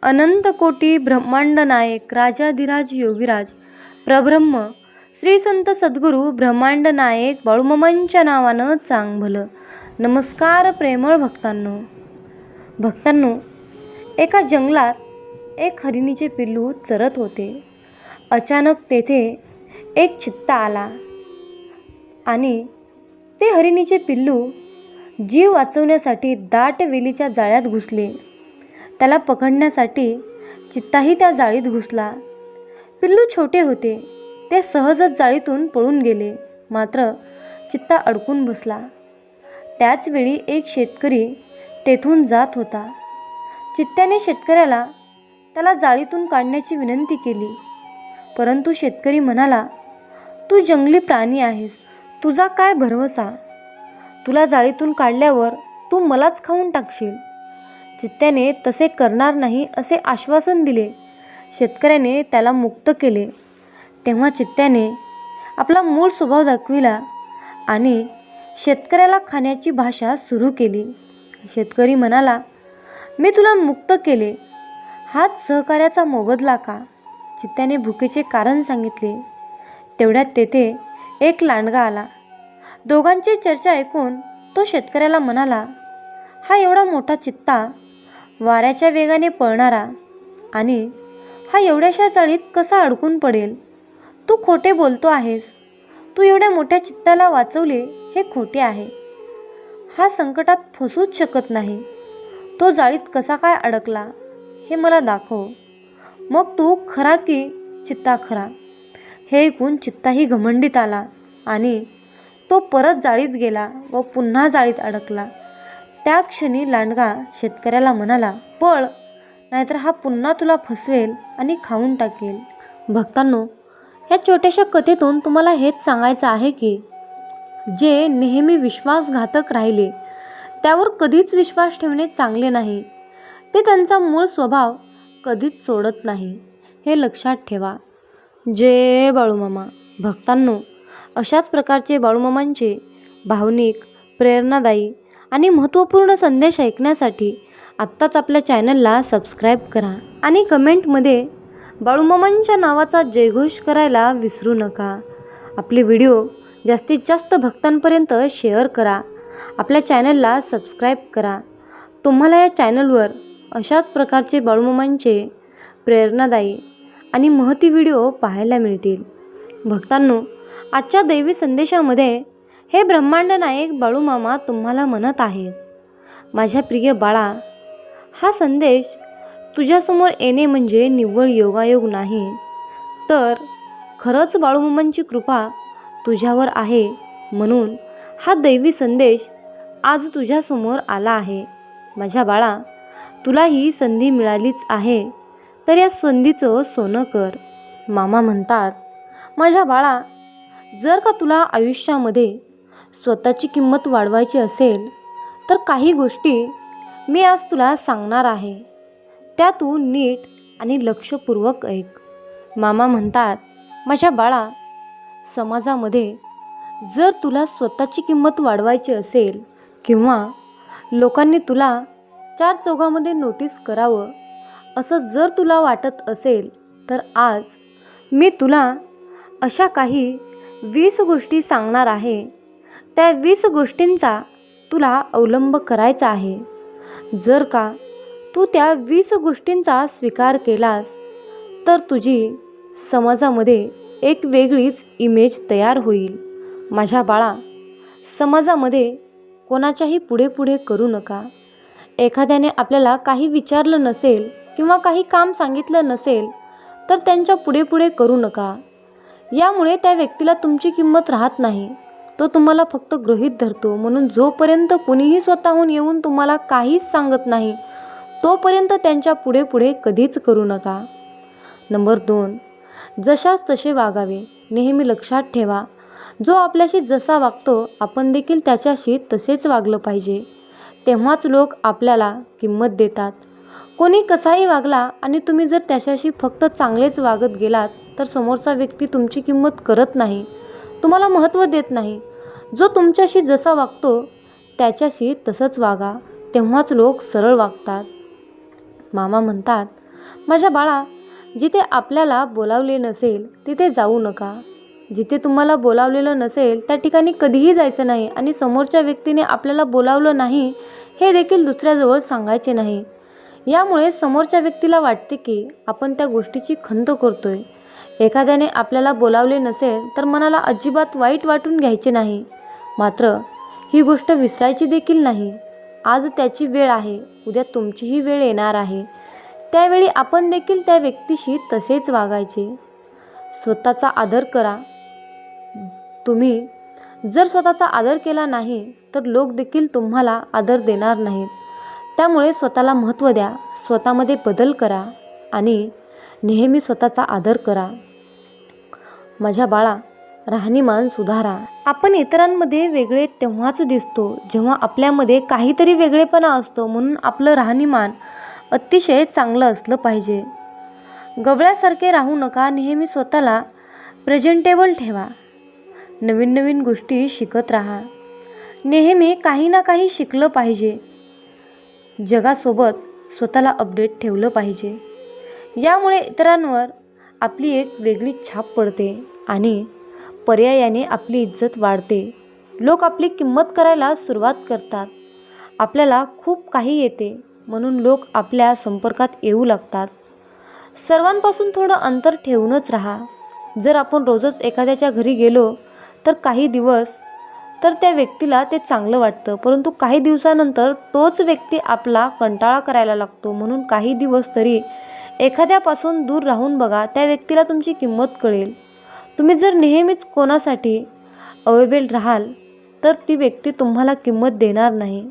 अनंत कोटी ब्रह्मांड नायक राजाधिराज योगीराज प्रब्रह्म श्री संत सद्गुरू ब्रह्मांड नायक बाळूमामांच्या नावानं चांग भलं. नमस्कार प्रेमळ भक्तांनो, एका जंगलात एक हरिणीचे पिल्लू चरत होते. अचानक तेथे एक चित्ता आला आणि ते हरिणीचे पिल्लू जीव वाचवण्यासाठी दाट वेलीच्या जाळ्यात घुसले. त्याला पकडण्यासाठी चित्ताही त्या जाळीत घुसला. पिल्लू छोटे होते, ते सहजच जाळीतून पळून गेले. मात्र चित्ता अडकून बसला. त्याच वेळी एक शेतकरी तेथून जात होता. चित्त्याने शेतकऱ्याला त्याला जाळीतून काढण्याची विनंती केली, परंतु शेतकरी म्हणाला, तू जंगली प्राणी आहेस, तुझा काय भरवसा, तुला जाळीतून काढल्यावर तू मलाच खाऊन टाकशील. चित्त्याने तसे करणार नाही असे आश्वासन दिले. शेतकऱ्याने त्याला मुक्त केले. तेव्हा चित्त्याने आपला मूळ स्वभाव दाखविला आणि शेतकऱ्याला खाण्याची भाषा सुरू केली. शेतकरी म्हणाला, मी तुला मुक्त केले, हाच सहकार्याचा मोबदला का? चित्त्याने भुकेचे कारण सांगितले. तेवढ्यात तेथे एक लांडगा आला. दोघांची चर्चा ऐकून तो शेतकऱ्याला म्हणाला, हा एवढा मोठा चित्ता, वाऱ्याच्या वेगाने पळणारा, आणि हा एवढ्याशा जाळीत कसा अडकून पडेल? तू खोटे बोलतो आहेस. तू एवढ्या मोठ्या चित्ताला वाचवले हे खोटे आहे. हा संकटात फसूच शकत नाही. तो जाळीत कसा काय अडकला हे मला दाखव. मग तू खरा की चित्ता खरा? हे ऐकून चित्ताही घमंडीत आला आणि तो परत जाळीत गेला व पुन्हा जाळीत अडकला. त्या क्षणी लांडगा शेतकऱ्याला म्हणाला, पळ, नाहीतर हा पुन्हा तुला फसवेल आणि खाऊन टाकेल. भक्तांनो, या छोट्याशा कथेतून तुम्हाला हेच सांगायचं आहे की जे नेहमी विश्वासघातक राहिले त्यावर कधीच विश्वास ठेवणे चांगले नाही. ते त्यांचा मूळ स्वभाव कधीच सोडत नाही, हे लक्षात ठेवा. जय बाळूमामा. भक्तांनो, अशाच प्रकारचे बाळूमामांचे भावनिक, प्रेरणादायी आणि महत्त्वपूर्ण संदेश ऐकण्यासाठी आत्ताच आपल्या चॅनलला सबस्क्राईब करा आणि कमेंटमध्ये बाळूमामांच्या नावाचा जयघोष करायला विसरू नका. आपले व्हिडिओ जास्तीत जास्त भक्तांपर्यंत शेअर करा. आपल्या चॅनलला सबस्क्राईब करा. तुम्हाला या चॅनलवर अशाच प्रकारचे बाळूमामांचे प्रेरणादायी आणि महती व्हिडिओ पाहायला मिळतील. भक्तांनो, आजच्या दैवी संदेशामध्ये हे ब्रह्मांड नायक बाळूमामा तुम्हाला म्हणत आहेत, माझ्या प्रिय बाळा, हा संदेश तुझ्यासमोर येणे म्हणजे निव्वळ योगायोग नाही, तर खरंच बाळूमामांची कृपा तुझ्यावर आहे. म्हणून हा दैवी संदेश आज तुझ्यासमोर आला आहे. माझ्या बाळा, तुला ही संधी मिळालीच आहे, तर या संधीचं सोनं कर. मामा म्हणतात, माझ्या बाळा, जर का तुला आयुष्यामध्ये स्वतःची किंमत वाढवायची असेल तर काही गोष्टी मी आज तुला सांगणार आहे, त्या तू नीट आणि लक्षपूर्वक ऐक. मामा म्हणतात, माझ्या बाळा, समाजामध्ये जर तुला स्वतःची किंमत वाढवायची असेल किंवा लोकांनी तुला चार चौघामध्ये नोटीस करावं असं जर तुला वाटत असेल, तर आज मी तुला अशा काही 20 गोष्टी सांगणार आहे. त्या 20 गोष्टींचा तुला अवलंब करायचा आहे. जर का तू त्या 20 गोष्टींचा स्वीकार केलास तर तुझी समाजामध्ये एक वेगळीच इमेज तयार होईल. माझ्या बाळा, समाजामध्ये कोणाच्याही पुढे पुढे करू नका. एखाद्याने आपल्याला काही विचारलं नसेल किंवा काही काम सांगितलं नसेल तर त्यांच्या पुढे पुढे करू नका. यामुळे त्या व्यक्तीला तुमची किंमत राहत नाही, तो तुम्हाला फक्त गृहीत धरतो. म्हणून जोपर्यंत कुणीही स्वतःहून येऊन तुम्हाला काहीच सांगत नाही, तोपर्यंत त्यांच्या पुढे पुढे कधीच करू नका. नंबर 2, जशास तसे वागावे. नेहमी लक्षात ठेवा, जो आपल्याशी जसा वागतो आपण देखील त्याच्याशी तसेच वागलं पाहिजे. तेव्हाच लोक आपल्याला किंमत देतात. कोणी कसाही वागला आणि तुम्ही जर त्याच्याशी फक्त चांगलेच वागत गेलात तर समोरचा व्यक्ती तुमची किंमत करत नाही, तुम्हाला महत्त्व देत नाही. जो तुमच्याशी जसा वागतो त्याच्याशी तसंच वागा, तेव्हाच लोक सरळ वागतात. मामा म्हणतात, माझ्या बाळा, जिथे आपल्याला बोलावले नसेल तिथे जाऊ नका. जिथे तुम्हाला बोलावलेलं नसेल त्या ठिकाणी कधीही जायचं नाही आणि समोरच्या व्यक्तीने आपल्याला बोलावलं नाही हे देखील दुसऱ्याजवळ सांगायचे नाही. यामुळे समोरच्या व्यक्तीला वाटते की आपण त्या गोष्टीची खंत करतोय. एखाद्याने आपल्याला बोलावले नसेल तर मनाला अजिबात वाईट वाटून घ्यायचे नाही. मात्र ही गोष्ट विसरायची देखील नाही. आज त्याची वेळ आहे, उद्या तुमचीही वेळ येणार आहे. त्यावेळी आपण देखील त्या व्यक्तीशी तसेच वागायचे. स्वतःचा आदर करा. तुम्ही जर स्वतःचा आदर केला नाही तर लोक देखील तुम्हाला आदर देणार नाहीत. त्यामुळे स्वतःला महत्त्व द्या, स्वतःमध्ये बदल करा आणि नेहमी स्वतःचा आदर करा. माझ्या बाळा, राहणीमान सुधारा. आपण इतरांमध्ये वेगळे तेव्हाच दिसतो जेव्हा आपल्यामध्ये काहीतरी वेगळेपणा असतो. म्हणून आपलं राहणीमान अतिशय चांगलं असलं पाहिजे. गबळ्यासारखे राहू नका. नेहमी स्वतःला प्रेझेंटेबल ठेवा. नवीन नवीन गोष्टी शिकत राहा. नेहमी काही ना काही शिकलं पाहिजे. जगासोबत स्वतःला अपडेट ठेवलं पाहिजे. यामुळे इतरांवर आपली एक वेगळी छाप पडते आणि पर्यायाने आपली इज्जत वाढते. लोक आपली किंमत करायला सुरुवात करतात. आपल्याला खूप काही येते म्हणून लोक आपल्या संपर्कात येऊ लागतात. सर्वांपासून थोडं अंतर ठेवूनच राहा. जर आपण रोजच एखाद्याच्या घरी गेलो तर काही दिवस तर त्या व्यक्तीला ते चांगलं वाटतं, परंतु काही दिवसानंतर तोच व्यक्ती आपला कंटाळा करायला लागतो. म्हणून काही दिवस तरी एखाद्यापासून दूर राहून बघा. त्या व्यक्तीला तुमची किंमत कळेल. तुम्ही जर नेहमीच कोणासाठी अवेलेबल राहाल तर ती व्यक्ती तुम्हाला किंमत देणार नाही.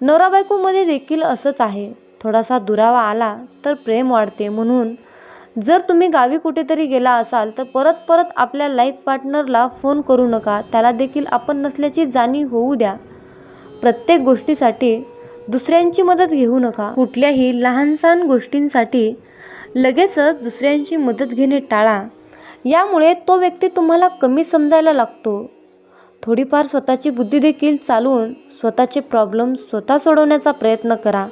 नवरा बायकोमध्ये देखील असंच आहे. थोडासा दुरावा आला तर प्रेम वाढते. म्हणून जर तुम्ही गावी कुठेतरी गेला असाल तर परत परत आपल्या लाईफ पार्टनरला फोन करू नका. त्याला देखील आपण नसल्याची जाणीव होऊ द्या. प्रत्येक गोष्टीसाठी दुसऱ्यांची मदत घेऊ नका. कुठल्याही लहानसहान गोष्टींसाठी लगेचच दुसऱ्यांची मदत घेणे टाळा. यामुळे तो व्यक्ती तुम्हाला कमी समजायला लागतो. थोडीफार स्वतःची बुद्धी देखील चालवून स्वतःचे प्रॉब्लेम स्वतः सोडवण्याचा प्रयत्न करा.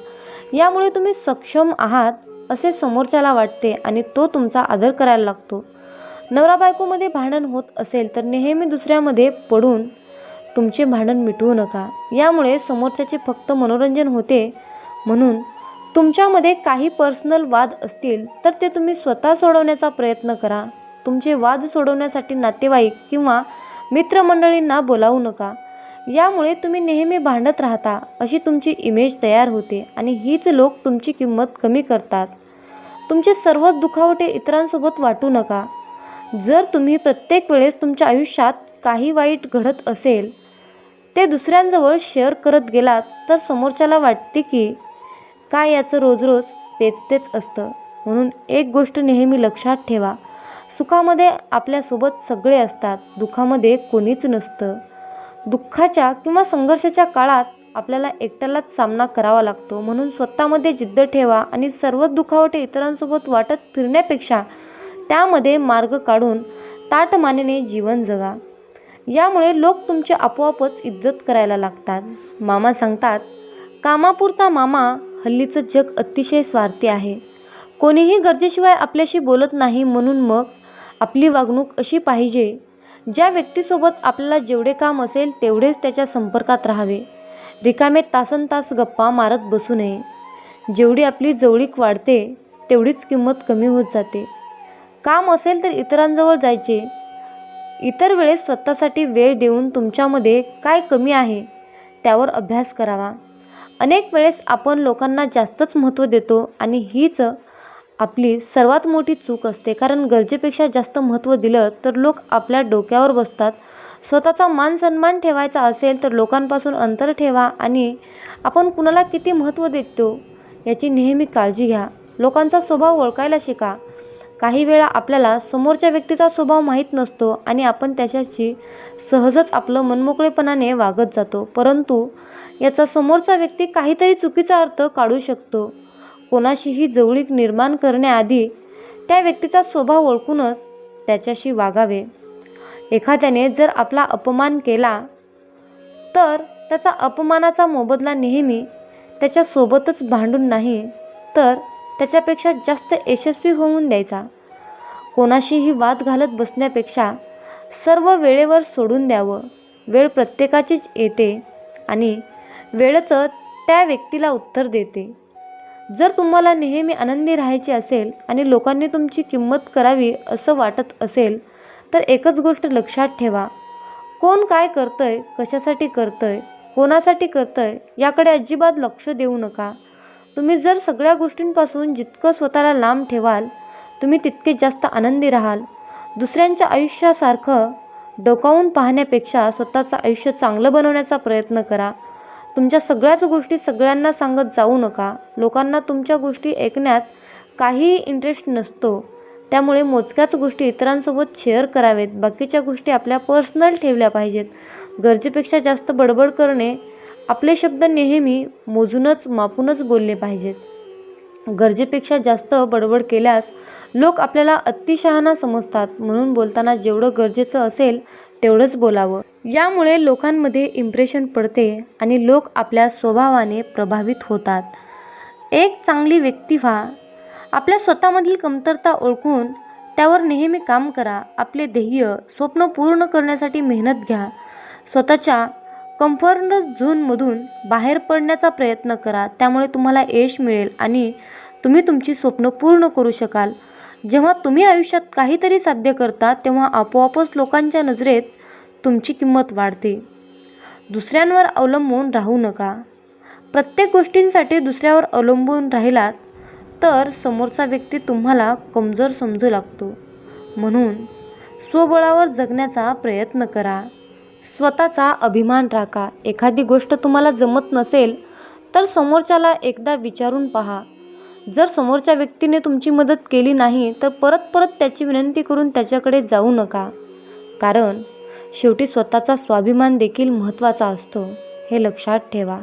यामुळे तुम्ही सक्षम आहात असे समोरच्याला वाटते आणि तो तुमचा आदर करायला लागतो. नवरा बायकोमध्ये भांडण होत असेल तर नेहमी दुसऱ्यामध्ये पडून तुमचे भांडण मिटवू नका. यामुळे समोरच्याचे फक्त मनोरंजन होते. म्हणून तुमच्यामध्ये काही पर्सनल वाद असतील तर ते तुम्ही स्वतः सोडवण्याचा प्रयत्न करा. तुमचे वाद सोडवण्यासाठी नातेवाईक किंवा मित्रमंडळींना बोलावू नका. यामुळे तुम्ही नेहमी भांडत राहता अशी तुमची इमेज तयार होते आणि हीच लोक तुमची किंमत कमी करतात. तुमचे सर्व दुखावटे इतरांसोबत वाटू नका. जर तुम्ही प्रत्येक वेळेस तुमच्या आयुष्यात काही वाईट घडत असेल ते दुसऱ्यांजवळ शेअर करत गेलात तर समोरच्याला वाटते की काय याचं रोज रोज तेच असतं. म्हणून एक गोष्ट नेहमी लक्षात ठेवा. सुखामध्ये आपल्यासोबत सगळे असतात, दुःखामध्ये कोणीच नसतं. दुःखाच्या किंवा संघर्षाच्या काळात आपल्याला एकट्यालाच सामना करावा लागतो. म्हणून स्वतःमध्ये जिद्द ठेवा आणि सर्व दुखावटे इतरांसोबत वाटत फिरण्यापेक्षा त्यामध्ये मार्ग काढून ताठमानेने जीवन जगा. यामुळे लोक तुमची आपोआपच इज्जत करायला लागतात. मामा सांगतात, कामापुरता मामा. हल्लीचं जग अतिशय स्वार्थी आहे. कोणीही गरजेशिवाय आपल्याशी बोलत नाही. म्हणून मग आपली वागणूक अशी पाहिजे, ज्या व्यक्तीसोबत आपल्याला जेवढे काम असेल तेवढेच त्याच्या संपर्कात राहावे. रिकामे तासनतास गप्पा मारत बसू नये. जेवढी आपली जवळीक वाढते तेवढीच किंमत कमी होत जाते. काम असेल तर इतरांजवळ जायचे. इतर वेळेस स्वतःसाठी वेळ देऊन तुमच्यामध्ये काय कमी आहे त्यावर अभ्यास करावा. अनेक वेळेस आपण लोकांना जास्तच महत्त्व देतो आणि हीच आपली सर्वात मोठी चूक असते. कारण गरजेपेक्षा जास्त महत्त्व दिलं तर लोक आपल्या डोक्यावर बसतात. स्वतःचा मान सन्मान ठेवायचा असेल तर लोकांपासून अंतर ठेवा आणि आपण कुणाला किती महत्त्व देतो याची नेहमी काळजी घ्या. लोकांचा स्वभाव ओळखायला शिका. काही वेळा आपल्याला समोरच्या व्यक्तीचा स्वभाव माहीत नसतो आणि आपण त्याच्याशी सहजच आपलं मनमोकळेपणाने वागत जातो. परंतु याचा समोरचा व्यक्ती काहीतरी चुकीचा अर्थ काढू शकतो. कोणाशीही जवळीक निर्माण करण्याआधी त्या व्यक्तीचा स्वभाव ओळखूनच त्याच्याशी वागावे. एखाद्याने जर आपला अपमान केला तर त्याचा अपमानाचा मोबदला नेहमी त्याच्यासोबतच भांडून नाही तर त्याच्यापेक्षा जास्त यशस्वी होऊन द्यायचा. कोणाशीही वाद घालत बसण्यापेक्षा सर्व वेळेवर सोडून द्यावं. वेळ प्रत्येकाचीच येते आणि वेळच त्या व्यक्तीला उत्तर देते. जर तुम्हाला नेहमी आनंदी राहायचे असेल आणि लोकांनी तुमची किंमत करावी असं वाटत असेल तर एकच गोष्ट लक्षात ठेवा, कोण काय करतंय, कशासाठी करतंय, कोणासाठी करतंय याकडे अजिबात लक्ष देऊ नका. तुम्ही जर सगळ्या गोष्टींपासून जितकं स्वतःला लांब ठेवाल तुम्ही तितके जास्त आनंदी राहाल. दुसऱ्यांच्या आयुष्यासारखं डोकावून पाहण्यापेक्षा स्वतःचं आयुष्य चांगलं बनवण्याचा प्रयत्न करा. तुमच्या सगळ्याच गोष्टी सगळ्यांना सांगत जाऊ नका. लोकांना तुमच्या गोष्टी ऐकण्यात काहीही इंटरेस्ट नसतो. त्यामुळे मोजक्याच गोष्टी इतरांसोबत शेअर करावेत. बाकीच्या गोष्टी आपल्या पर्सनल ठेवल्या पाहिजेत. गरजेपेक्षा जास्त बडबड करणे, आपले शब्द नेहमी मोजूनच मापूनच बोलले पाहिजेत. गरजेपेक्षा जास्त बडबड केल्यास लोक आपल्याला अतिशहाणा समजतात. म्हणून बोलताना जेवढं गरजेचं असेल तेवढंच बोलावं. यामुळे लोकांमध्ये इम्प्रेशन पडते आणि लोक आपल्या स्वभावाने प्रभावित होतात. एक चांगली व्यक्ती व्हा. आपल्या स्वतःमधील कमतरता ओळखून त्यावर नेहमी काम करा. आपले ध्येय, स्वप्न पूर्ण करण्यासाठी मेहनत घ्या. स्वतःच्या कम्फर्ट झोनमधून बाहेर पडण्याचा प्रयत्न करा. त्यामुळे तुम्हाला यश मिळेल आणि तुम्ही तुमची स्वप्न पूर्ण करू शकाल. जेव्हा तुम्ही आयुष्यात काहीतरी साध्य करता तेव्हा आपोआपच लोकांच्या नजरेत तुमची किंमत वाढते. दुसऱ्यांवर अवलंबून राहू नका. प्रत्येक गोष्टींसाठी दुसऱ्यावर अवलंबून राहिलात तर समोरचा व्यक्ती तुम्हाला कमजोर समजू लागतो. म्हणून स्वबळावर जगण्याचा प्रयत्न करा. स्वतःचा अभिमान राखा. एखादी गोष्ट तुम्हाला जमत नसेल तर समोरच्याला एकदा विचारून पहा. जर समोरच्या व्यक्तीने तुमची मदत केली नाही तर परत परत त्याची विनंती करून त्याच्याकडे जाऊ नका. कारण शेवटी स्वतःचा स्वाभिमान देखील महत्त्वाचा असतो, हे लक्षात ठेवा.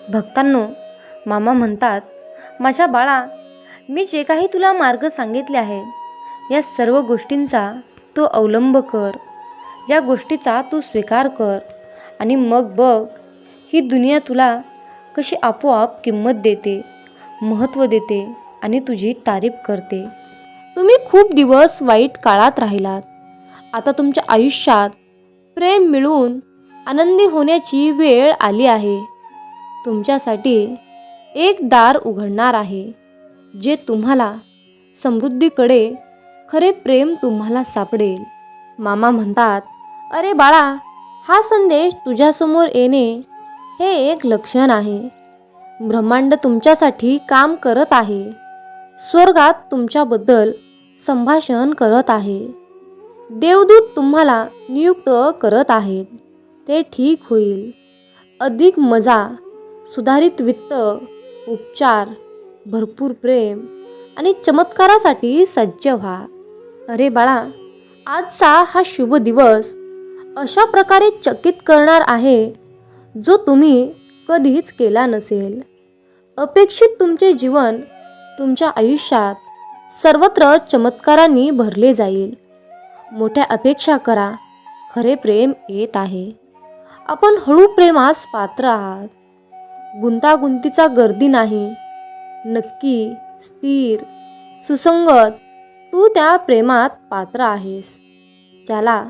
भक्तांनो, मामा म्हणतात, माझ्या बाळा, मी जे काही तुला मार्ग सांगितले आहेत या सर्व गोष्टींचा तू अवलंब कर. या गोष्टीचा तू स्वीकार कर आणि मग बघ ही दुनिया तुला कशी आपोआप किंमत देते, महत्त्व देते आणि तुझी तारीफ करते. तुम्ही खूप दिवस वाईट काळात राहिलात. आता तुमच्या आयुष्यात प्रेम मिळवून आनंदी होण्याची वेळ आली आहे. तुमच्यासाठी एक दार उघडणार आहे जे तुम्हाला समृद्धीकडे खरे प्रेम तुम्हाला सापडेल. मामा म्हणतात, अरे बाळा, हा संदेश तुझ्यासमोर येणे हे एक लक्षण आहे. ब्रह्मांड तुमच्यासाठी काम करत आहे. स्वर्गात तुमच्याबद्दल संभाषण करत आहे. देवदूत तुम्हाला नियुक्त करत आहेत. ते ठीक होईल. अधिक मजा, सुधारित वित्त, उपचार, भरपूर प्रेम आणि चमत्कारासाठी सज्ज व्हा. अरे बाळा, आजचा हा शुभ दिवस अशा प्रकारे चकित करणार आहे जो तुम्ही कधीच केला नसेल. अपेक्षित तुमचे जीवन तुमच्या आयुष्यात सर्वत्र चमत्कारांनी भरले जाईल. मोठ्या अपेक्षा करा. खरे प्रेम येत आहे. आपण हळू प्रेमास पात्र आहात. गुंतागुंतीचा गर्दी नाही. नक्की, स्थिर, सुसंगत तू त्या प्रेमात पात्र आहेस. ज्याला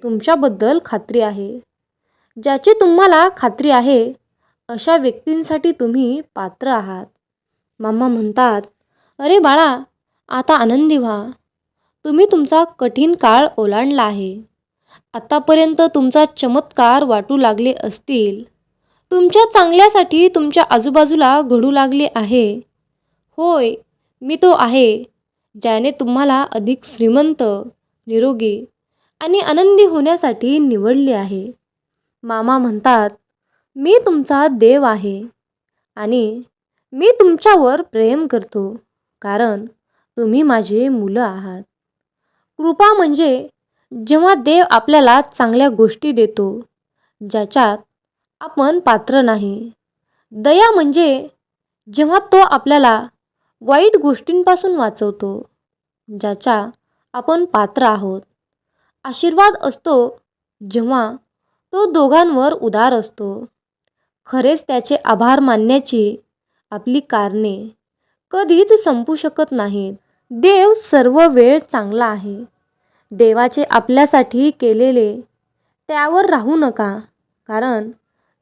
तुमच्याबद्दल खात्री आहे, ज्याची तुम्हाला खात्री आहे, अशा व्यक्तींसाठी तुम्ही पात्र आहात. मामा म्हणतात, अरे बाळा, आता आनंदी व्हा. तुम्ही तुमचा कठीण काळ ओलांडला आहे. आतापर्यंत तुमचा चमत्कार वाटू लागले असतील. तुमच्या चांगल्यासाठी तुमच्या आजूबाजूला घडू लागले आहे. होय, मी तो आहे ज्याने तुम्हाला अधिक श्रीमंत, निरोगी आणि आनंदी होण्यासाठी निवडले आहे. मामा म्हणतात, मी तुमचा देव आहे आणि मी तुमच्यावर प्रेम करतो कारण तुम्ही माझे मुलं आहात. कृपा म्हणजे जेव्हा देव आपल्याला चांगल्या गोष्टी देतो ज्याच्यात आपण पात्र नाही. दया म्हणजे जेव्हा तो आपल्याला वाईट गोष्टींपासून वाचवतो ज्याच्या आपण पात्र आहोत. आशीर्वाद असतो जेव्हा तो दोघांवर उदार असतो. खरेच त्याचे आभार मानण्याची आपली कारणे कधीच संपू शकत नाहीत. देव सर्व वेळ चांगला आहे. देवाचे आपल्यासाठी केलेले त्यावर राहू नका, कारण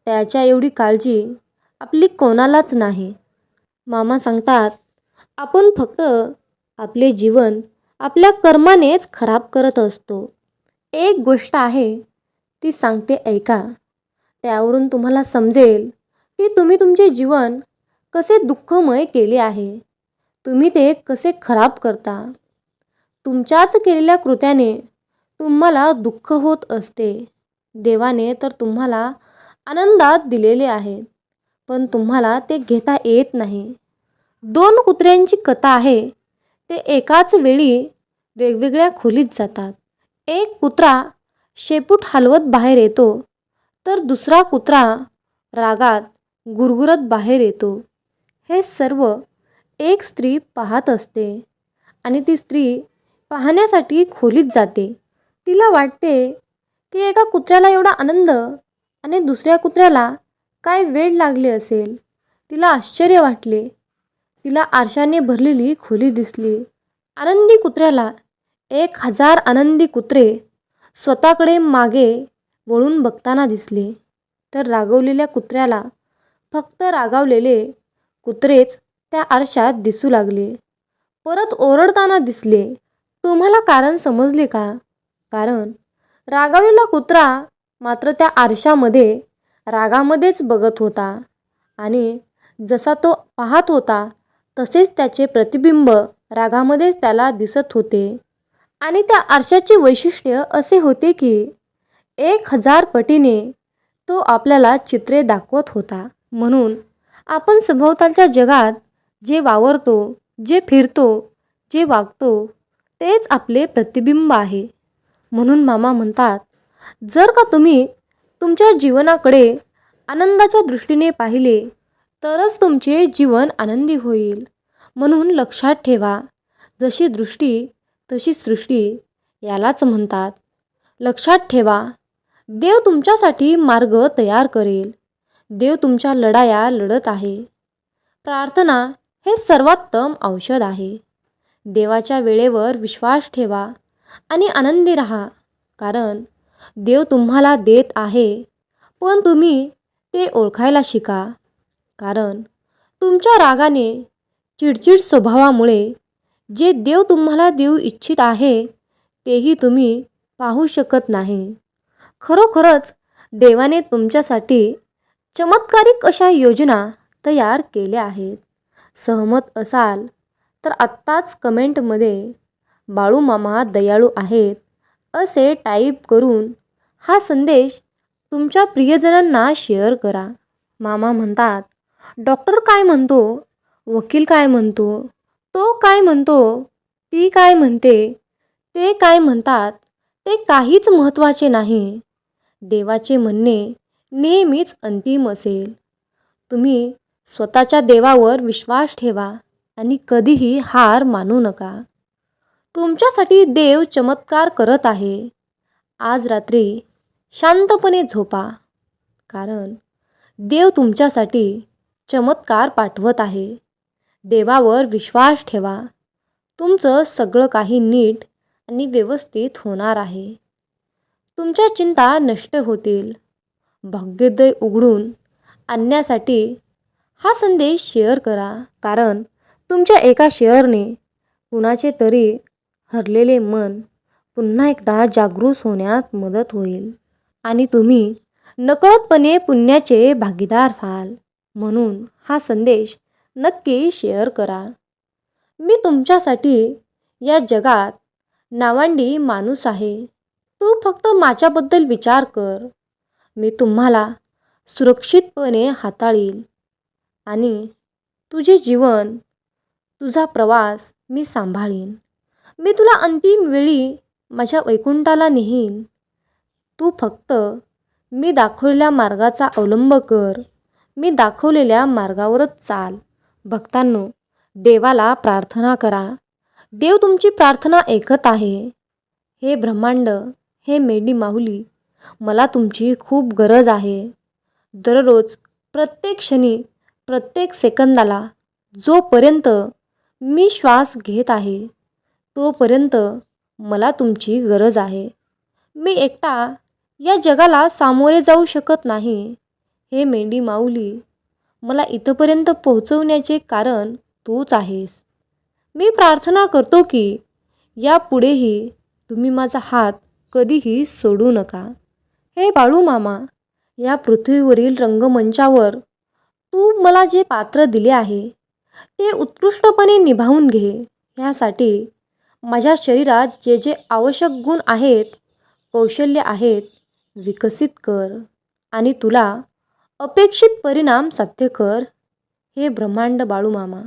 त्याच्या एवढी काळजी आपली कोणालाच नाही. मामा सांगतात, आपण फक्त आपले जीवन आपल्या कर्मानेच खराब करत असतो. एक गोष्ट आहे, ती सांगते ऐका. त्यावरून तुम्हाला समजेल की तुम्ही तुमचे जीवन कसे दुःखमय केले आहे. तुम्ही ते कसे खराब करता. तुमच्याच केलेल्या कृत्याने तुम्हाला दुःख होत असते. देवाने तर तुम्हाला आनंदात दिलेले आहेत, पण तुम्हाला ते घेता येत नाही. 2 कुत्र्यांची कथा आहे. ते एकाच वेळी वेगवेगळ्या खोलीत जातात. एक कुत्रा शेपूट हलवत बाहेर येतो, तर दुसरा कुत्रा रागात गुरगुरत बाहेर येतो. हे सर्व एक स्त्री पाहत असते आणि ती स्त्री पाहण्यासाठी खोलीत जाते. तिला वाटते की एका कुत्र्याला एवढा आनंद आणि दुसऱ्या कुत्र्याला काय वेड लागले असेल. तिला आश्चर्य वाटले. तिला आरशाने भरलेली खोली दिसली. आनंदी कुत्र्याला 1000 आनंदी कुत्रे स्वतःकडे मागे वळून बघताना दिसले, तर रागवलेल्या कुत्र्याला फक्त रागावलेले कुत्रेच त्या आरशात दिसू लागले. परत ओरडताना दिसले. तुम्हाला कारण समजले का? कारण रागावलेला कुत्रा मात्र त्या आरशामध्ये रागामध्येच बघत होता आणि जसा तो पाहत होता तसेच त्याचे प्रतिबिंब रागामध्येच त्याला दिसत होते. आणि त्या आरशाचे वैशिष्ट्य असे होते की 1000 पटीने तो आपल्याला चित्रे दाखवत होता. म्हणून आपण सभोवतालच्या जगात जे वावरतो, जे फिरतो, जे वागतो, तेच आपले प्रतिबिंब आहे. म्हणून मामा म्हणतात, जर का तुम्ही तुमच्या जीवनाकडे आनंदाच्या दृष्टीने पाहिले, तरच तुमचे जीवन आनंदी होईल. म्हणून लक्षात ठेवा, जशी दृष्टी तशी सृष्टी यालाच म्हणतात. लक्षात ठेवा, देव तुमच्यासाठी मार्ग तयार करेल. देव तुमच्या लढाया लढत आहे. प्रार्थना हे सर्वोत्तम औषध आहे. देवाच्या वेळेवर विश्वास ठेवा आणि आनंदी राहा, कारण देव तुम्हाला देत आहे, पण तुम्ही ते ओळखायला शिका. कारण तुमच्या रागाने, चिडचिड स्वभावामुळे जे देव तुम्हाला देऊ इच्छित आहे तेही तुम्ही पाहू शकत नाही. खरोखरच देवाने तुमच्यासाठी चमत्कारिक अशा योजना तयार केल्या आहेत. सहमत असाल तर आत्ताच कमेंटमध्ये बाळू मामा दयाळू आहेत असे टाईप करून हा संदेश तुमच्या प्रियजनांना शेअर करा. मामा म्हणतात, डॉक्टर काय म्हणतो, वकील काय म्हणतो, तो काय म्हणतो, ती काय म्हणते, ते काय म्हणतात, ते काहीच महत्त्वाचे नाही. देवाचे म्हणणे नेहमीच अंतिम असेल. तुम्ही स्वतःच्या देवावर विश्वास ठेवा आणि कधीही हार मानू नका. तुमच्यासाठी देव चमत्कार करत आहे. आज रात्री शांतपणे झोपा, कारण देव तुमच्यासाठी चमत्कार पाठवत आहे. देवावर विश्वास ठेवा. तुमचं सगळं काही नीट आणि व्यवस्थित होणार आहे. तुमच्या चिंता नष्ट होतील. भाग्योदय उघडून आणण्यासाठी हा संदेश शेअर करा, कारण तुमच्या एका शेअरने कुणाचे तरी हरलेले मन पुन्हा एकदा जागृत होण्यास मदत होईल आणि तुम्ही नकळतपणे पुण्याचे भागीदार व्हाल. म्हणून हा संदेश नक्की शेअर करा. मी तुमच्यासाठी या जगात नावंडी माणूस आहे. तू फक्त माझ्याबद्दल विचार कर. मी तुम्हाला सुरक्षितपणे हाताळील आणि तुझे जीवन, तुझा प्रवास मी सांभाळीन. मी तुला अंतिम वेळी माझ्या वैकुंठाला नेईन. तू फक्त मी दाखवलेल्या मार्गाचा अवलंब कर. मी दाखवलेल्या मार्गावरच चाल. भक्तांनो, देवाला प्रार्थना करा. देव तुमची प्रार्थना ऐकत आहे. हे ब्रह्मांड, हे मेंढी माऊली, मला तुमची खूप गरज आहे. दररोज, प्रत्येक क्षणी, प्रत्येक सेकंदाला, जोपर्यंत मी श्वास घेत आहे तोपर्यंत मला तुमची गरज आहे. मी एकटा या जगाला सामोरे जाऊ शकत नाही. हे मेंढी माऊली, मला इथपर्यंत पोहोचवण्याचे कारण तूच आहेस. मी प्रार्थना करतो की यापुढेही तुम्ही माझा हात कधीही सोडू नका. हे बाळू मामा, या पृथ्वीवरील रंगमंचावर तू मला जे पात्र दिले आहे ते उत्कृष्टपणे निभावून घे. ह्यासाठी माझ्या शरीरात जे जे आवश्यक गुण आहेत, कौशल्य आहेत, विकसित कर आणि तुला अपेक्षित परिणाम साध्य कर. हे ब्रह्मांड बाळू मामा,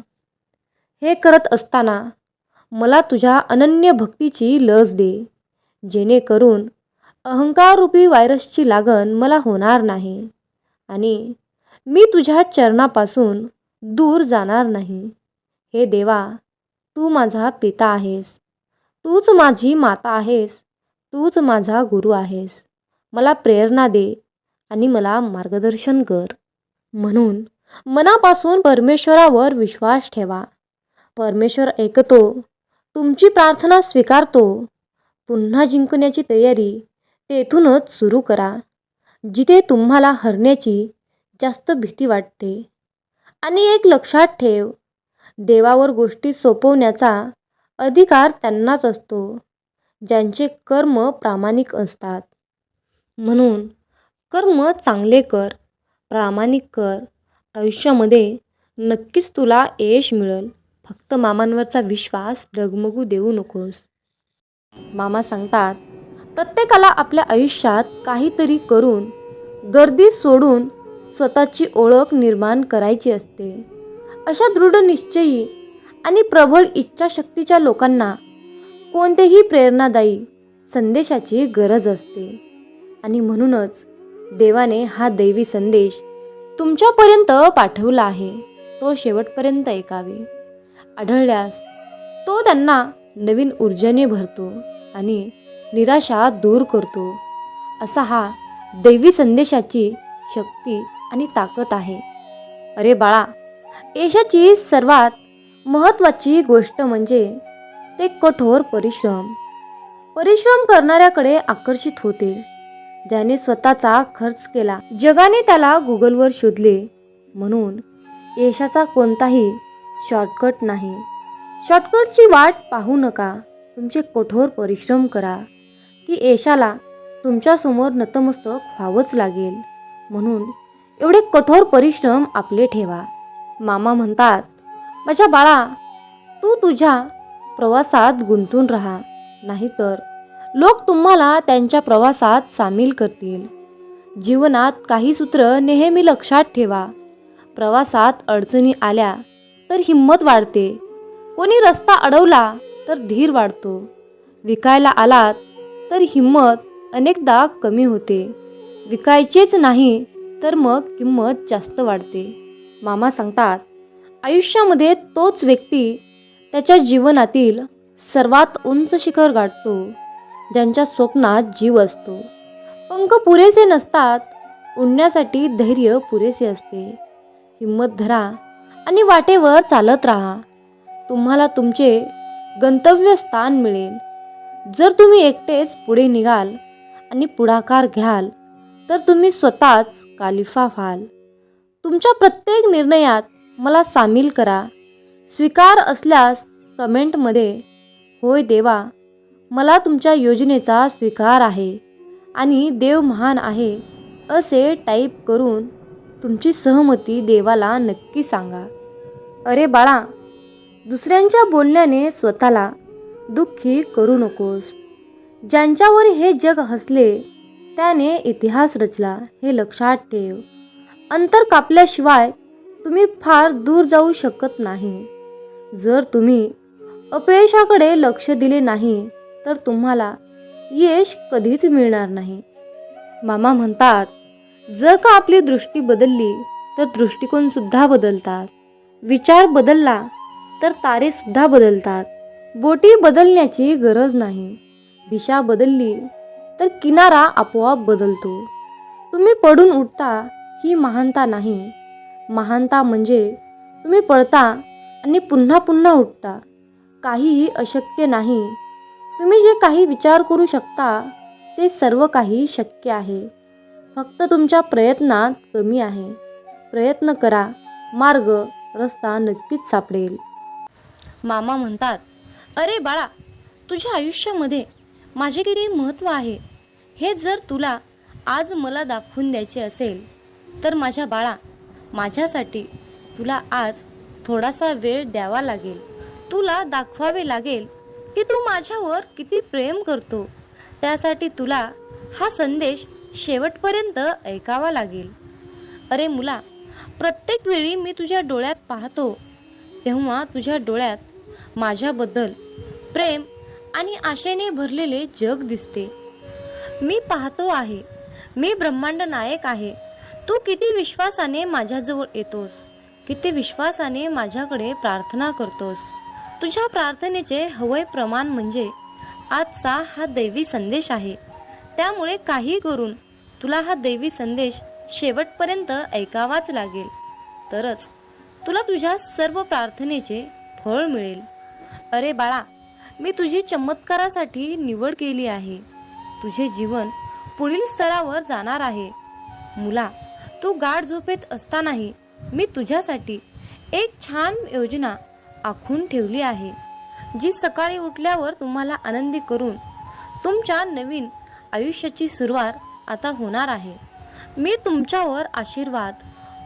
हे करत असताना मला तुझ्या अनन्य भक्तीची लस दे, जेणेकरून अहंकाररूपी व्हायरसची लागण मला होणार नाही आणि मी तुझ्या चरणापासून दूर जाणार नाही. हे देवा, तू माझा पिता आहेस, तूच माझी माता आहेस, तूच माझा गुरु आहेस. मला प्रेरणा दे आणि मला मार्गदर्शन कर. म्हणून मनापासून परमेश्वरावर विश्वास ठेवा. परमेश्वर ऐकतो, तुमची प्रार्थना स्वीकारतो. पुन्हा जिंकण्याची तयारी तेथूनच सुरू करा, जिथे तुम्हाला हरण्याची जास्त भीती वाटते. आणि एक लक्षात ठेव, देवावर गोष्टी सोपवण्याचा अधिकार त्यांनाच असतो ज्यांचे कर्म प्रामाणिक असतात. म्हणून कर्म चांगले कर, प्रामाणिक कर. आयुष्यामध्ये नक्कीच तुला यश मिळेल. फक्त मामांवरचा विश्वास डगमगू देऊ नकोस. मामा सांगतात, प्रत्येकाला आपल्या आयुष्यात काहीतरी करून गर्दी सोडून स्वतःची ओळख निर्माण करायची असते. अशा दृढ निश्चयी आणि प्रबळ इच्छाशक्तीच्या लोकांना कोणतेही प्रेरणादायी संदेशाची गरज असते. आणि म्हणूनच देवाने हा दैवी संदेश तुमच्यापर्यंत पाठवला आहे. तो शेवटपर्यंत ऐकावे. आढळल्यास तो त्यांना नवीन ऊर्जेने भरतो आणि निराशा दूर करतो. असा हा दैवी संदेशाची शक्ती आणि ताकद आहे. अरे बाळा, यशाची सर्वात महत्त्वाची गोष्ट म्हणजे ते कठोर परिश्रम. परिश्रम करणाऱ्याकडे आकर्षित होते. ज्याने स्वतःचा खर्च केला, जगाने त्याला गुगलवर शोधले. म्हणून यशाचा कोणताही शॉर्टकट नाही. शॉर्टकटची वाट पाहू नका. तुमचे कठोर परिश्रम करा की यशाला तुमच्यासमोर नतमस्तक व्हावंच लागेल. म्हणून एवढे कठोर परिश्रम आपले ठेवा. मामा म्हणतात, माझ्या बाळा, तू तुझ्या प्रवासात गुंतून राहा, नाहीतर लोक तुम्हाला त्यांच्या प्रवासात सामील करतील. जीवनात काही सूत्र नेहमी लक्षात ठेवा. प्रवासात अडचणी आल्या तर हिंमत वाढते. कोणी रस्ता अडवला तर धीर वाढतो. विकायला आलात तर हिंमत अनेकदा कमी होते. विकायचेच नाही तर मग किंमत जास्त वाढते. मामा सांगतात, आयुष्यामध्ये तोच व्यक्ती त्याच्या जीवनातील सर्वात उंच शिखर गाठतो ज्यांच्या स्वप्नात जीव असतो. पंख पुरेसे नसतात, उडण्यासाठी धैर्य पुरेसे असते. हिंमत धरा आणि वाटेवर चालत राहा. तुम्हाला तुमचे गंतव्यस्थान मिळेल. जर तुम्ही एकटेच पुढे निघाल आणि पुढाकार घ्याल तर तुम्ही स्वतःच कालिफा व्हाल. तुमच्या प्रत्येक निर्णयात मला सामील करा. स्वीकार असल्यास कमेंटमध्ये होय देवा, मला तुमच्या योजनेचा स्वीकार आहे आणि देव महान आहे असे टाईप करून तुमची सहमती देवाला नक्की सांगा. अरे बाळा, दुसऱ्यांच्या बोलण्याने स्वतःला दुःखी करू नकोस. ज्यांच्यावर हे जग हसले त्याने इतिहास रचला, हे लक्षात ठेव. अंतर कापल्याशिवाय तुम्ही फार दूर जाऊ शकत नाही. जर तुम्ही अपयशाकडे लक्ष दिले नाही तर तुम्हाला यश कधीच मिळणार नाही. मामा म्हणतात, जर का आपली दृष्टी बदलली तर दृष्टिकोन सुद्धा बदलतात. विचार बदलला तर तारे सुद्धा बदलतात. बोटी बदलण्याची गरज नाही. दिशा बदलली तर किनारा आपोआप बदलतो. तुम्ही पडून उठता ही महानता नाही. महानता म्हणजे तुम्ही पळता आणि पुन्हा पुन्हा उठता. काहीही अशक्य नाही. तुम्ही जे काही विचार करू शकता ते सर्व काही शक्य आहे. फक्त तुमच्या प्रयत्नात कमी आहे. प्रयत्न करा, मार्ग रस्ता नक्कीच सापडेल. मामा म्हणतात, अरे बाळा, तुझ्या आयुष्यामध्ये माझे किती महत्त्व आहे हे जर तुला आज मला दाखवून द्यायचे असेल तर माझ्या बाळा, माझ्यासाठी तुला आज थोडासा वेळ द्यावा लागेल. तुला दाखवावे लागेल की तू माझ्यावर किती प्रेम करतो. त्यासाठी तुला हा संदेश शेवटपर्यंत ऐकावा लागेल. अरे मुला, प्रत्येक वेळी मी तुझ्या डोळ्यात पाहतो तेव्हा तुझ्या डोळ्यात माझ्याबद्दल प्रेम आणि आशेने भरलेले जग दिसते. मी पाहतो आहे, मी ब्रह्मांड नायक आहे. तू किती विश्वासाने माझ्याजवळ येतोस, किती विश्वासाने माझ्याकडे प्रार्थना करतोस. तुझ्या प्रार्थनेचे हवय प्रमाण म्हणजे आजचा हा दैवी संदेश आहे. त्यामुळे काही करून तुला हा दैवी संदेश शेवटपर्यंत ऐकावाच लागेल. तरच तुला तुझ्या सर्व प्रार्थनेचे फळ मिळेल. अरे बाळा, मी तुझी चमत्कारासाठी निवड केली आहे. तुझे जीवन पुढील स्तरावर जाणार आहे. मुला, तू गाढ झोपेत असतानाही मी तुझ्यासाठी एक छान योजना आखून ठेवली आहे, जी सकाळी उठल्यावर तुम्हाला आनंदी करून तुमच्या नवीन आयुष्याची सुरुवात आता होणार आहे. मी तुमच्यावर आशीर्वाद,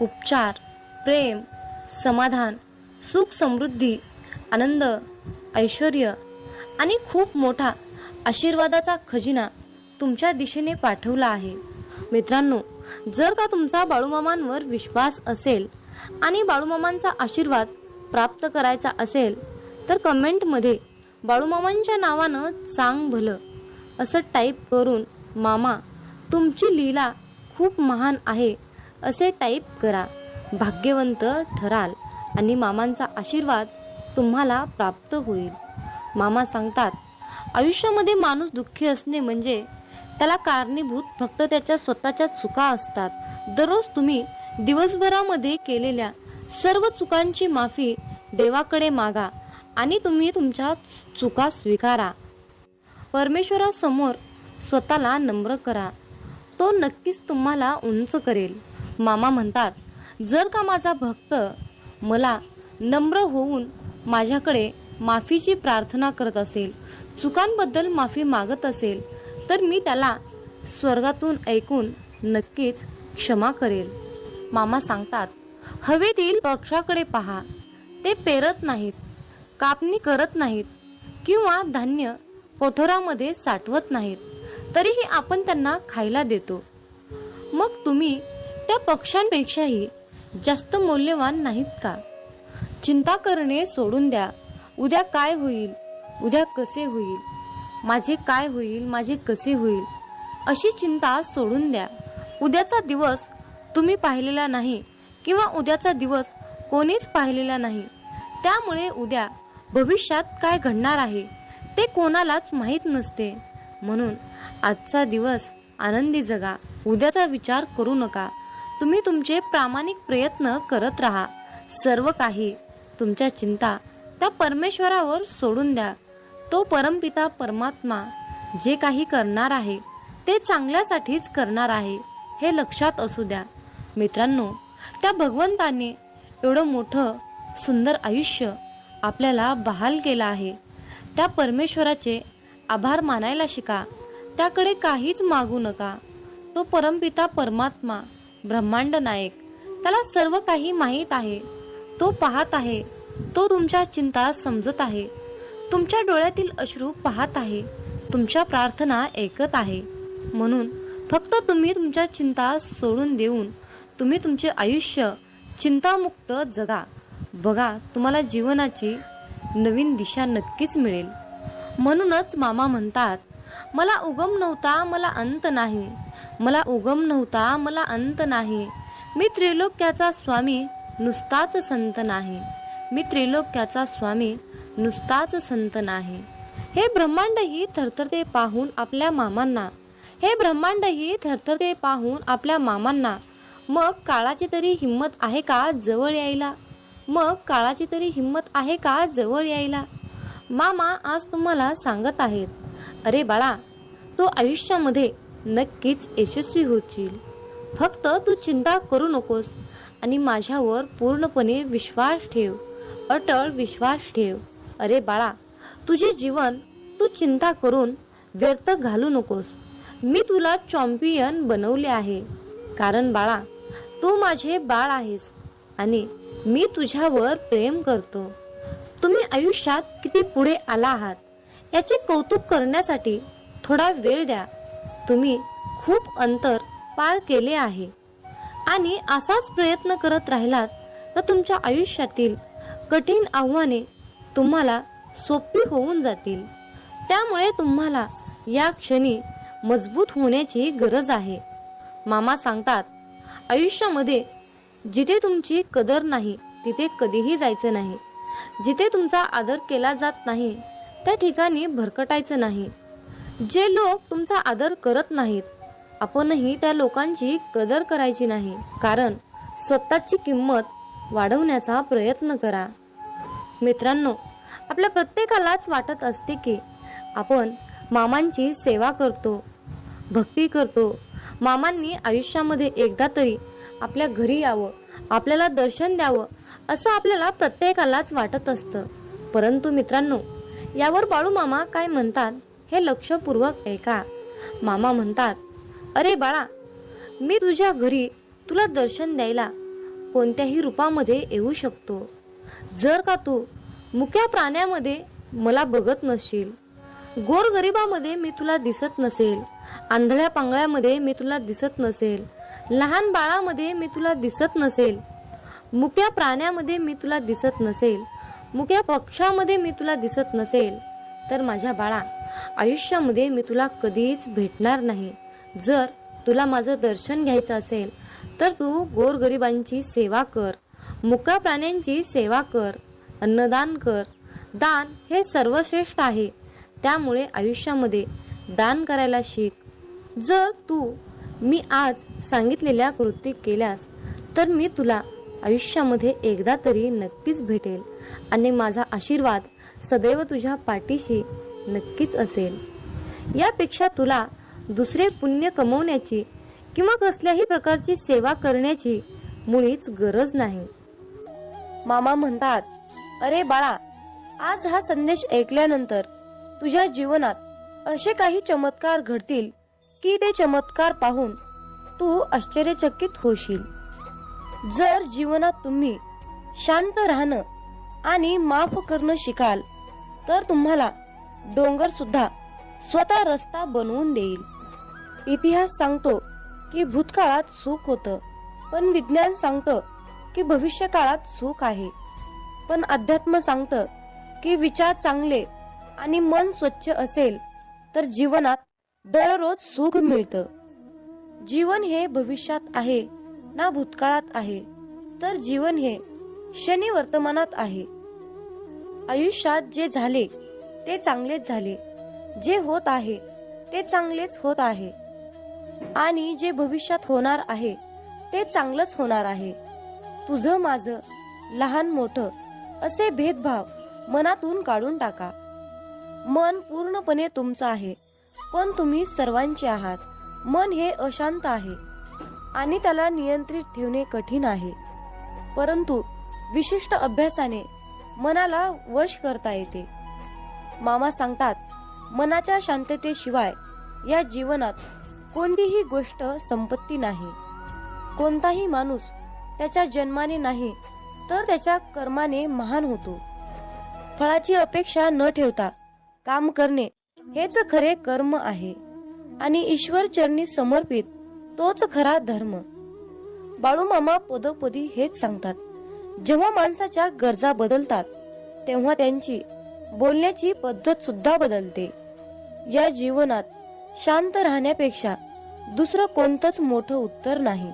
उपचार, प्रेम, समाधान, सुख, समृद्धी, आनंद, ऐश्वर्य आणि खूप मोठा आशीर्वादाचा खजिना तुमच्या दिशेने पाठवला आहे. मित्रांनो, जर का तुमचा बाळूमामांवर विश्वास असेल आणि बाळूमामांचा आशीर्वाद प्राप्त करायचा असेल तर कमेंटमध्ये बाळूमामांच्या नावानं सांग भलं असं टाईप करून मामा तुमची लीला खूप महान आहे असे टाईप करा. भाग्यवंत ठराल आणि मामांचा आशीर्वाद तुम्हाला प्राप्त होईल. मामा सांगतात, आयुष्यामध्ये माणूस दुःखी असणे म्हणजे त्याला कारणीभूत फक्त त्याच्या स्वतःच्या चुका असतात. दररोज तुम्ही दिवसभरामध्ये केलेल्या सर्व चुकांची माफी देवाकडे मागा आणि तुम्ही तुमच्या चुका स्वीकारा. परमेश्वरासमोर स्वतःला नम्र करा. तो नक्कीच तुम्हाला उंच करेल. मामा म्हणतात, जर का माझा भक्त मला नम्र होऊन माझ्याकडे माफीची प्रार्थना करत असेल, चुकांबद्दल माफी मागत असेल, तर मी त्याला स्वर्गातून ऐकून नक्कीच क्षमा करेल. मामा सांगतात, हवेतील पक्षाकडे पहा. ते पेरत नाहीत, कापणी करत नाहीत किंवा धान्य कोठोरामध्ये साठवत नाहीत, तरीही आपण त्यांना खायला देतो. मग तुम्ही त्या पक्ष्यांपेक्षाही जास्त मौल्यवान नाहीत का? चिंता करणे सोडून द्या. उद्या काय होईल, उद्या कसे होईल, माझे काय होईल, माझे कसे होईल, अशी चिंता सोडून द्या. उद्याचा दिवस तुम्ही पाहिलेला नाही किंवा उद्याचा दिवस कोणीच पाहिलेला नाही. त्यामुळे उद्या भविष्यात काय घडणार आहे ते कोणालाच माहीत नसते. म्हणून आजचा दिवस आनंदी जगा. उद्याचा विचार करू नका. तुम्ही तुमचे प्रामाणिक प्रयत्न करत राहा. सर्व काही तुमच्या चिंता त्या परमेश्वरावर सोडून द्या. तो परमपिता परमात्मा जे काही करणार आहे ते चांगल्यासाठीच करणार आहे हे लक्षात असू द्या. मित्रांनो, त्या भगवंताने एवढं मोठं सुंदर आयुष्य आपल्याला बहाल केलं आहे. त्या परमेश्वराचे आभार मानायला शिका. त्याकडे काहीच मागू नका. तो परमपिता परमात्मा, ब्रह्मांड नायक, त्याला सर्व काही माहीत आहे. तो पाहत आहे. तो तुमच्या चिंता समजत आहे. तुमच्या डोळ्यातील अश्रू पाहत आहे. तुमच्या प्रार्थना ऐकत आहे. म्हणून फक्त तुम्ही तुमच्या चिंता सोडून देऊन तुम्ही तुमचे आयुष्य चिंतामुक्त जगा. बघा, तुम्हाला जीवनाची नवीन दिशा नक्कीच मिळेल. म्हणूनच मामा म्हणतात, मला उगम नव्हता, मला अंत नाही. मला उगम नव्हता, मला अंत नाही. मी त्रिलोक्याचा स्वामी, नुसताच संत नाही. मी त्रिलोक्याचा स्वामी, नुसताच संत नाही. हे ब्रह्मांडही थरथरते पाहून आपल्या मामांना. हे ब्रह्मांडही थरथरते पाहून आपल्या मामांना. मग काळाची तरी हिंमत आहे का जवळ यायला? मग काळाची तरी हिंमत आहे का जवळ यायला? मामा आज तुम्हाला सांगत आहेत, अरे बाळा, तू आयुष्यामध्ये नक्कीच यशस्वी होशील. फक्त तू चिंता करू नकोस आणि माझ्यावर पूर्णपणे विश्वास ठेव, अटळ विश्वास ठेव. अरे बाळा, तुझे जीवन तू चिंता करून व्यर्थ घालू नकोस. मी तुला चॅम्पियन बनवले आहे. कारण बाळा, तू माझे बाळ आहेस आणि मी तुझ्यावर प्रेम करतो. तुम्ही आयुष्यात किती पुढे आला आहात याचे कौतुक करण्यासाठी थोडा वेळ द्या. तुम्ही खूप अंतर पार केले आहे आणि असाच प्रयत्न करत राहिलात तर तुमच्या आयुष्यातील कठीण आव्हाने तुम्हाला सोपी होऊन जातील. त्यामुळे तुम्हाला या क्षणी मजबूत होण्याची गरज आहे. मामा सांगतात, आयुष्यामध्ये जिथे तुमची कदर नाही तिथे कधीही जायचं नाही. जिथे तुमचा आदर केला जात नाही त्या ठिकाणी भरकटायचं नाही. जे लोक तुमचा आदर करत नाहीत, आपणही त्या लोकांची कदर करायची नाही. कारण स्वतःची किंमत वाढवण्याचा प्रयत्न करा. मित्रांनो, आपल्या प्रत्येकालाच वाटत असते की आपण मामांची सेवा करतो, भक्ती करतो. मामांनी आयुष्यामध्ये एकदा तरी आपल्या घरी यावं, आपल्याला दर्शन द्यावं, असं आपल्याला प्रत्येकालाच वाटत असतं. परंतु मित्रांनो, यावर बाळू मामा काय म्हणतात हे लक्षपूर्वक ऐका. मामा म्हणतात, अरे बाळा, मी तुझ्या घरी तुला दर्शन द्यायला कोणत्याही रूपामध्ये येऊ शकतो. जर का तू मुक्या प्राण्यामध्ये मला बघत नसशील, गोरगरिबामध्ये मी तुला दिसत नसेल, आंधळ्या पांगळ्यामध्ये मी तुला दिसत नसेल, लहान बाळामध्ये मी तुला दिसत नसेल, मुक्या प्राण्यामध्ये मी तुला दिसत नसेल, मुक्या पक्षामध्ये मी तुला दिसत नसेल, तर माझ्या बाळा, आयुष्यामध्ये मी तुला कधीच भेटणार नाही. जर तुला माझं दर्शन घ्यायचं असेल तर तू गोरगरिबांची सेवा कर, मुक्या प्राण्यांची सेवा कर, अन्नदान कर. दान हे सर्वश्रेष्ठ आहे. त्यामुळे आयुष्यामध्ये दान करायला शिक. जर तू मी आज सांगितलेल्या कृती केल्यास तर मी तुला आयुष्यामध्ये एकदा तरी नक्कीच भेटेल आणि माझा आशीर्वाद सदैव तुझ्या पाठीशी नक्कीच असेल. यापेक्षा तुला दुसरे पुण्य कमवण्याची किंवा कसल्याही प्रकारची सेवा करण्याची मुळीच गरज नाही. मामा म्हणतात, अरे बाळा, आज हा संदेश ऐकल्यानंतर तुझ्या जीवनात असे काही चमत्कार घडतील की ते चमत्कार पाहून तू आश्चर्यचकित होशील. जर जीवनात तुम्ही शांत राहणं आणि माफ करणं शिकाल तर तुम्हाला डोंगर सुद्धा स्वतः रस्ता बनवून देईल. इतिहास सांगतो की भूतकाळात सुख होतं, पण विज्ञान सांगतं की भविष्य काळात सुख आहे. पण अध्यात्म सांगतं की विचार चांगले आणि मन स्वच्छ असेल तर जीवनात दररोज सुख मिळतं. जीवन हे भविष्यात आहे ना भूतकाळात आहे, तर जीवन हे क्षणी वर्तमानात आहे. आयुष्यात जे झाले ते चांगलेच झाले, जे होत आहे ते चांगलेच होत आहे आणि जे भविष्यात होणार आहे ते चांगलंच होणार आहे. तुझं माझं, लहान मोठं असे भेदभाव मनातून काढून टाका. मन पूर्णपणे तुमचं आहे, पण तुम्ही सर्वांचे आहात. मन हे अशांत आहे आणि त्याला नियंत्रित ठेवणे कठीण आहे, परंतु विशिष्ट अभ्यासाने मनाला वश करता येते. मामा सांगतात, मनाच्या शांततेशिवाय या जीवनात कोणतीही गोष्ट संपत्ती नाही. कोणताही माणूस त्याच्या जन्माने नाही तर त्याच्या कर्माने महान होतो. फळाची अपेक्षा न ठेवता काम करणे हेच खरे कर्म आहे आणि ईश्वर चरणी समर्पित तोच खरा धर्म. बाळूमामा पदोपदी हेच सांगतात. जेव्हा माणसाच्या गरजा बदलतात तेव्हा त्यांची बोलण्याची पद्धत सुद्धा बदलते. या जीवनात शांत राहण्यापेक्षा दुसरं कोणतंच मोठं उत्तर नाही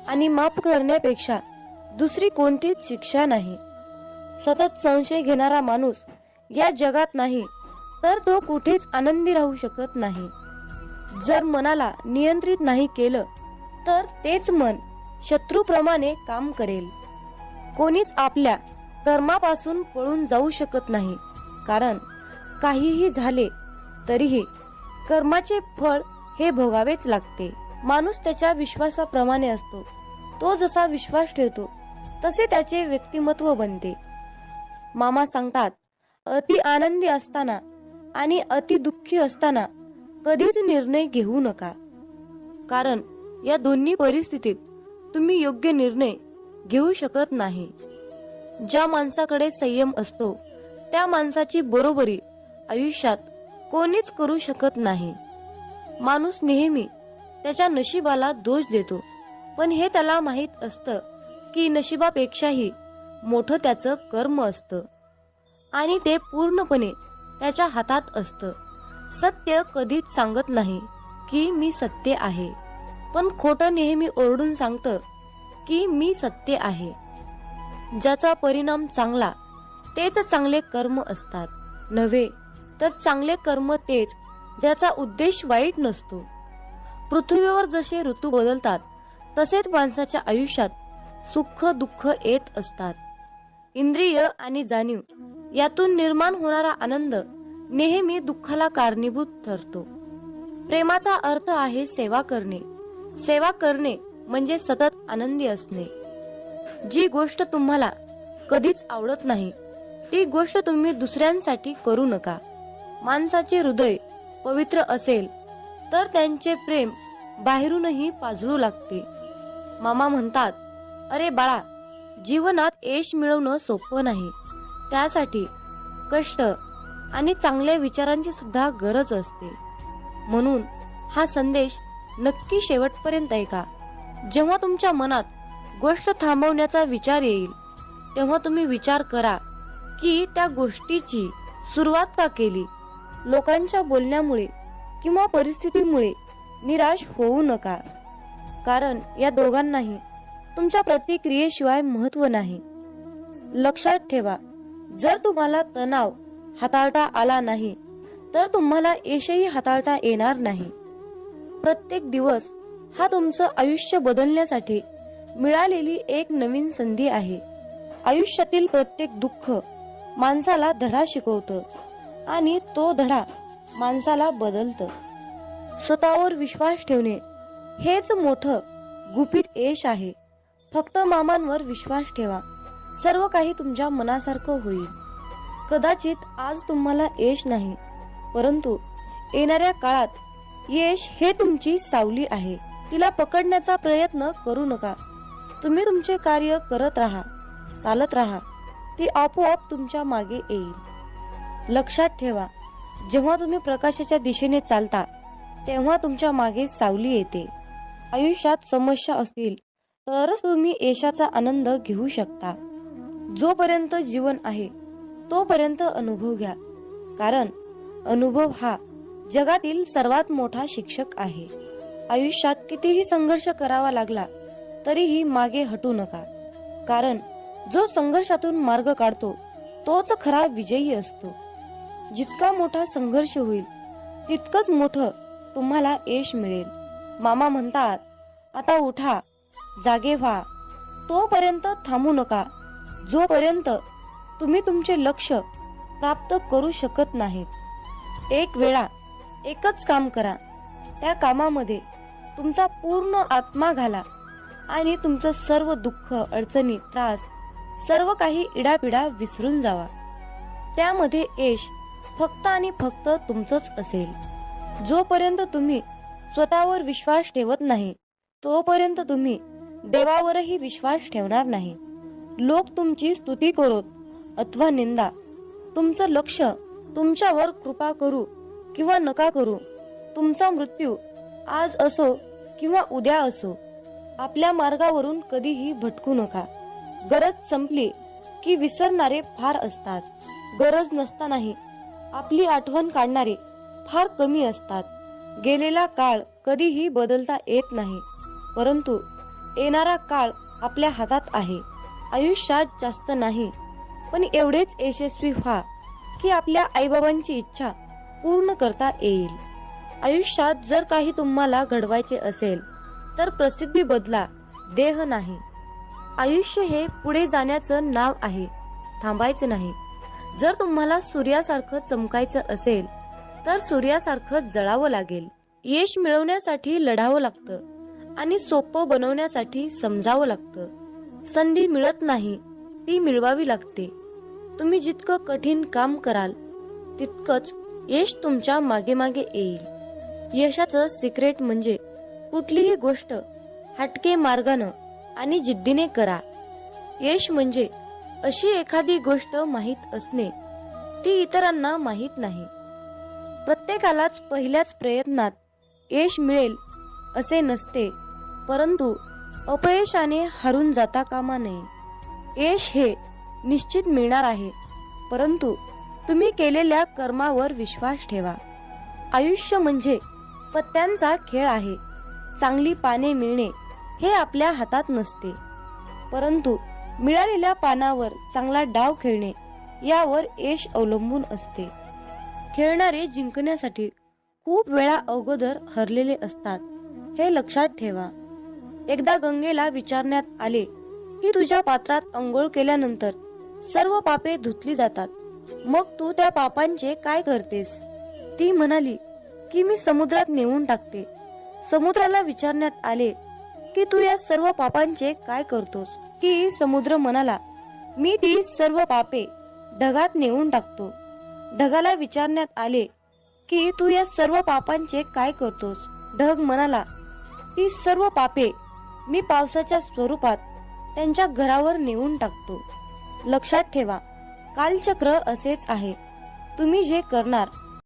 आणि माफ करण्यापेक्षा दुसरी कोणतीच शिक्षा नाही. सतत संशय घेणारा माणूस या जगात नाही तर तो कुठेच आनंदी राहू शकत नाही. जर मनाला नियंत्रित नाही केलं तर तेच मन शत्रूप्रमाणे काम करेल. कोणीच आपल्या कर्मापासून पळून जाऊ शकत नाही, कारण काहीही झाले तरीही कर्माचे फळ हे भोगावेच लागते. माणूस त्याच्या विश्वासाप्रमाणे असतो. तो जसा विश्वास ठेवतो तसे त्याचे व्यक्तिमत्व बनते. मामा सांगतात, अति आनंदी असताना आणि अति दुःखी असताना कधीच निर्णय घेऊ नका, कारण या दोन्ही परिस्थितीत तुम्ही योग्य निर्णय घेऊ शकत नाही. ज्या माणसाकडे संयम असतो त्या माणसाची बरोबरी आयुष्यात कोणीच करू शकत नाही. माणूस नेहमी त्याच्या नशिबाला दोष देतो, पण हे त्याला माहित असतं की नशिबापेक्षाही मोठं त्याचं कर्म असतं आणि ते पूर्णपणे त्याच्या हातात असतं. सत्य कधीच सांगत नाही की मी सत्य आहे, पण खोटं नेहमी ओरडून सांगतं की मी सत्य आहे. ज्याचा परिणाम चांगला तेच चांगले कर्म असतात, नव्हे तर चांगले कर्म तेच ज्याचा उद्देश वाईट नसतो. पृथ्वीवर जसे ऋतू बदलतात तसेच माणसाच्या आयुष्यात सुख दुःख येत असतात. इंद्रिय आणि जाणीव यातून निर्माण होणारा आनंद नेहमी दुःखाला कारणीभूत ठरतो. प्रेमाचा अर्थ आहे सेवा करणे. सेवा करणे म्हणजे सतत आनंदी असणे. जी गोष्ट तुम्हाला कधीच आवडत नाही ती गोष्ट तुम्ही दुसऱ्यांसाठी करू नका. माणसाचे हृदय पवित्र असेल तर त्यांचे प्रेम बाहेरूनही पाजळू लागते. मामा म्हणतात, अरे बाळा, जीवनात यश मिळवणं सोपं नाही. त्यासाठी कष्ट आणि चांगल्या विचारांची सुद्धा गरज असते. म्हणून हा संदेश नक्की शेवटपर्यंत ऐका. जेव्हा तुमच्या मनात गोष्ट थांबवण्याचा विचार येईल तेव्हा तुम्ही विचार करा की त्या गोष्टीची सुरुवात का केली. लोकांच्या बोलण्यामुळे किंवा परिस्थितीमुळे निराश होऊ नका, कारण या दोघांनाही तुमच्या प्रतिक्रियेशिवाय महत्व नाही. लक्षात ठेवा, जर तुम्हाला तणाव हाताळता आला नाही तर तुम्हाला यशही हाताळता येणार नाही. प्रत्येक दिवस हा तुमचं आयुष्य बदलण्यासाठी मिळालेली एक नवीन संधी आहे. आयुष्यातील प्रत्येक दुःख माणसाला धडा शिकवतं आणि तो धडा माणसाला बदलतं. स्वतःवर विश्वास ठेवणे हेच मोठं गुपित यश आहे. फक्त मामांवर विश्वास ठेवा, सर्व काही तुमच्या मनासारखं होईल. कदाचित आज तुम्हाला यश नाही, परंतु येणाऱ्या काळात यश हे तुमची सावली आहे. तिला पकडण्याचा प्रयत्न करू नका. तुम्ही तुमचे कार्य करत राहा, चालत राहा, ती आपोआप तुमच्या मागे येईल. लक्षात ठेवा, जेव्हा तुम्ही प्रकाशाच्या दिशेने चालता तेव्हा तुमच्या मागे सावली येते. आयुष्यात समस्या असतील तरच तुम्ही यशाचा आनंद घेऊ शकता. जोपर्यंत जीवन आहे तोपर्यंत अनुभव घ्या, कारण अनुभव हा जगातील सर्वात मोठा शिक्षक आहे. आयुष्यात कितीही संघर्ष करावा लागला तरीही मागे हटू नका, कारण जो संघर्षातून मार्ग काढतो तोच खरा विजयी असतो. जितका मोठा संघर्ष होईल तितकंच मोठं तुम्हाला यश मिळेल. मामा म्हणतात, आता उठा, जागे व्हा. तोपर्यंत थांबू नका जोपर्यंत तुम्ही तुमचे लक्ष प्राप्त करू शकत नाहीत. एक वेळा एकच काम करा, त्या कामामध्ये तुमचा पूर्ण आत्मा घाला आणि तुमचं सर्व दुःख, अडचणी, त्रास, सर्व काही इडापिडा विसरून जावा. त्यामध्ये यश फक्त आणि फक्त तुमचंच असेल. जोपर्यंत तुम्ही स्वतःवर विश्वास ठेवत नाही तोपर्यंत तुम्ही देवावरही विश्वास ठेवणार नाही. लोक तुमची स्तुती करोत अथवा निंदा, तुमचं लक्ष तुमच्यावर कृपा करू किंवा नका करू, तुमचा मृत्यू आज असो किंवा उद्या असो, आपल्या मार्गावरून कधीही भटकू नका. गरज संपली की विसरणारे फार असतात, गरज नसतानाही आपली आठवण काढणारे फार कमी असतात. गेलेला काळ कधीही बदलता येत नाही, परंतु येणारा काळ आपल्या हातात आहे. आयुष्यात जास्त नाही, पण एवढेच यशस्वी व्हा की आपल्या आईबाबांची इच्छा पूर्ण करता येईल. आयुष्यात जर काही तुम्हाला घडवायचे असेल तर प्रसिद्धी बदला, देह नाही. आयुष्य हे पुढे जाण्याचं नाव आहे, थांबायचं नाही. जर तुम्हाला सूर्यासारखं चमकायचं असेल तर सूर्यासारखं जळावं लागेल. यश मिळवण्यासाठी लढावं लागतं आणि सोपं बनवण्यासाठी समजावं लागतं. संधी मिळत नाही, ती मिळवावी लागते. तुम्ही जितकं कठीण काम कराल तितकंच यश तुमच्या मागे मागे येईल. यशाचं सिक्रेट म्हणजे कुठलीही गोष्ट हटके मार्गानं आणि जिद्दीने करा. यश म्हणजे अशी एखादी गोष्ट माहीत असणे, ती इतरांना माहीत नाही. प्रत्येकालाच पहिल्याच प्रयत्नात यश मिळेल असे नसते, परंतु अपयशाने हारून जाता कामा नये. यश हे निश्चित मिळणार आहे, परंतु तुम्ही केलेल्या कर्मावर विश्वास ठेवा. आयुष्य म्हणजे पत्त्यांचा खेळ आहे. चांगली पाने मिळणे हे आपल्या हातात नसते, परंतु मिळालेल्या पानावर चांगला डाव खेळणे यावर यश अवलंबून असते. खेळणारे जिंकण्यासाठी खूप वेळा अगोदर हरलेले असतात, हे लक्षात ठेवा. एकदा गंगेला विचारण्यात आले की तुझ्या पात्रात अंघोळ केल्यानंतर सर्व पापे धुतली जातात, मग तू त्या पापांचे काय करतेस? ती म्हणाली की मी समुद्रात नेऊन टाकते. समुद्राला विचारण्यात आले की तू या सर्व पापांचे काय करतोस? की समुद्र म्हणाला, मी ती सर्व पापे ढगात नेऊन टाकतो. ढगाला विचारण्यात आले की तू या सर्व पापांचे काय करतोस? ढग म्हणाला, ती सर्व पापे मी पावसाच्या स्वरूपात त्यांच्या घरावर नेऊन टाकतो. लक्षात ठेवा, कालचक्र असेच आहे. तुम्ही जे करणार